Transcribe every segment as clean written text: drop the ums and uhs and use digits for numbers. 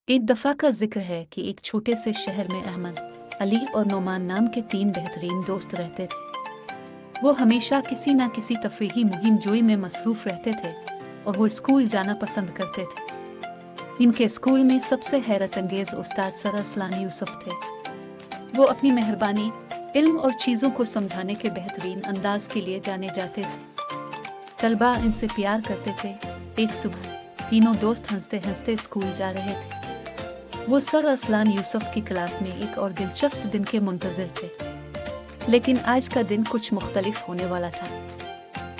एक दफ़ा का जिक्र है कि एक छोटे से शहर में अहमद, अली और नोमान नाम के 3 बेहतरीन दोस्त रहते थे। वो हमेशा किसी न किसी तफरीही मुहिम जोई में मसरूफ़ रहते थे और वो स्कूल जाना पसंद करते थे। इनके स्कूल में सबसे हैरत अंगेज़ उस्ताद सर अरसलान यूसुफ थे। वो अपनी मेहरबानी, इल्म और चीज़ों को समझाने के बेहतरीन अंदाज के लिए जाने जाते थे। तलबा इनसे प्यार करते थे। एक सुबह तीनों दोस्त हंसते हंसते स्कूल जा रहे थे। वो सर अरसलान यूसुफ की क्लास में एक और दिलचस्प दिन के मुंतज़िर थे, लेकिन आज का दिन कुछ मुख्तलिफ होने वाला था।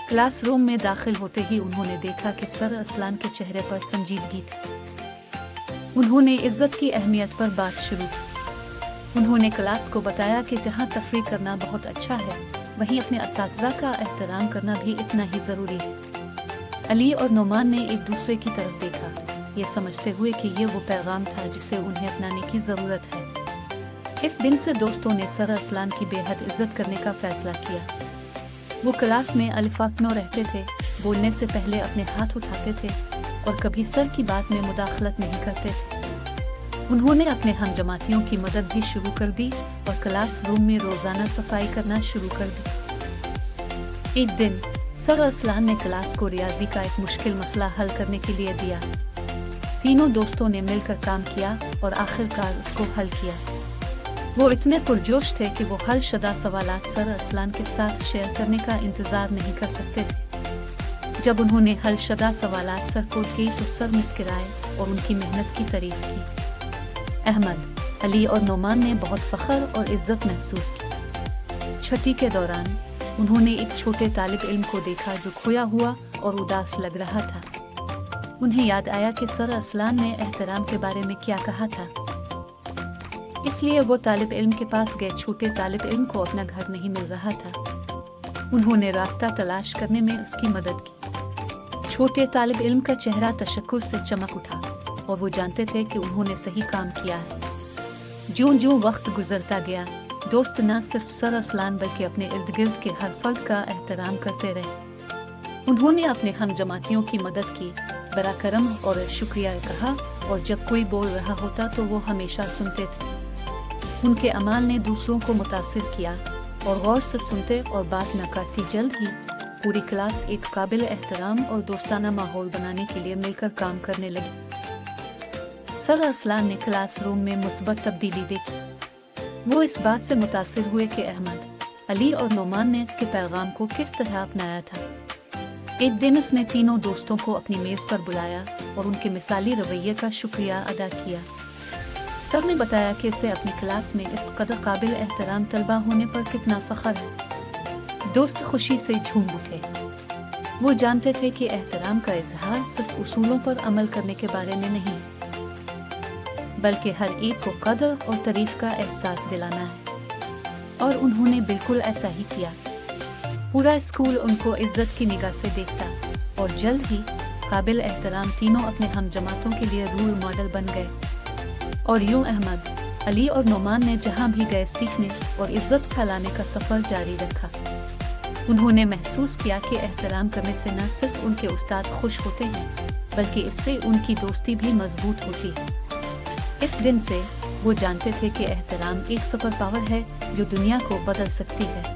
क्लासरूम में दाखिल होते ही उन्होंने देखा कि सर अरसलान के चेहरे पर संजीदगी थी। उन्होंने इज्जत की अहमियत पर बात शुरू की। उन्होंने क्लास को बताया कि जहाँ तफरीह करना बहुत अच्छा है, वहीं अपने असातिज़ा का एहतराम करना भी इतना ही ज़रूरी है। अली और नोमान ने एक दूसरे की तरफ देखा, ये समझते हुए कि ये वो पैगाम था जिसे उन्हें अपनाने की ज़रूरत है। इस दिन से दोस्तों ने सर अरसलान की बेहद इज्जत करने का फ़ैसला किया। वो क्लास में अलिफ़ाक्नो रहते थे, बोलने से पहले अपने हाथ उठाते थे और कभी सर की बात में मुदाखलत नहीं करते थे। उन्होंने अपने हमजमातियों की मदद भी शुरू कर दी और क्लासरूम में रोज़ाना सफाई करना शुरू कर दी। एक दिन सर अरसलान ने क्लास को रियाजी का एक मुश्किल मसला हल करने के लिए दिया। तीनों दोस्तों ने मिलकर काम किया और आखिरकार उसको हल किया। वो इतने पुरजोश थे कि वो हल शुदा सवालात सर अरसलान के साथ शेयर करने का इंतज़ार नहीं कर सकते थे। जब उन्होंने हल शुदा सवालात सर को दी तो सर मुस्कुराए और उनकी मेहनत की तारीफ की। अहमद, अली और नोमान ने बहुत फ़ख्र और इज्जत महसूस की। छुट्टी के दौरान उन्होंने एक छोटे तालिब इल्म को देखा जो खोया हुआ और उदास लग रहा था। उन्हें याद आया कि सर अरसलान ने एहतराम के बारे में क्या कहा था, इसलिए वो तालिब इल्म के पास गए। छोटे तालिब इल्म को अपना घर नहीं मिल रहा था। उन्होंने रास्ता तलाश करने में उसकी मदद की। छोटे तालिब इल्म का चेहरा तशक्कुर से चमक उठा और वो जानते थे कि उन्होंने सही काम किया है। ज्यों-ज्यों वक्त गुजरता गया, दोस्त न सिर्फ सर अरसलान बल्कि अपने इर्द गिर्द के हर फर्द का एहतराम करते रहे। उन्होंने अपने हमजमातियों की मदद की, बड़ा करम और शुक्रिया कहा और जब कोई बोल रहा होता तो वो हमेशा सुनते थे। उनके अमाल ने दूसरों को मुतासिर किया और गौर से सुनते और बात न करती। जल्द ही पूरी क्लास एक काबिल एहतराम और दोस्ताना माहौल बनाने के लिए मिलकर काम करने लगी। सर अरसलान ने क्लासरूम में मुस्बत तब्दीली देखी। वो इस बात से मुतासिर हुए कि अहमद, अली और नोमान ने इसके पैगाम को किस तरह अपनाया था। एक दिन उसने तीनों दोस्तों को अपनी मेज़ पर बुलाया और उनके मिसाली रवैये का शुक्रिया अदा किया। सर ने बताया कि इसे अपनी क्लास में इस कदर काबिल एहतराम तलबा होने पर कितना फ़ख्र है। दोस्त खुशी से झूम उठे। वो जानते थे कि एहतराम का इजहार सिर्फ उसूलों पर अमल करने के बारे में नहीं, बल्कि हर एक को कदर और तारीफ का एहसास दिलाना है। और उन्होंने बिल्कुल ऐसा ही किया। पूरा स्कूल उनको इज्जत की निगाह से देखता और जल्द ही काबिल एहतराम तीनों अपने हमजमातों के लिए रोल मॉडल बन गए। और यूं अहमद, अली और नोमान ने जहां भी गए सीखने और इज्जत फैलाने का सफ़र जारी रखा। उन्होंने महसूस किया कि एहतराम करने से न सिर्फ उनके उस्ताद खुश होते हैं, बल्कि इससे उनकी दोस्ती भी मजबूत होती है। इस दिन से वो जानते थे कि एहतराम एक सुपर पावर है जो दुनिया को बदल सकती है।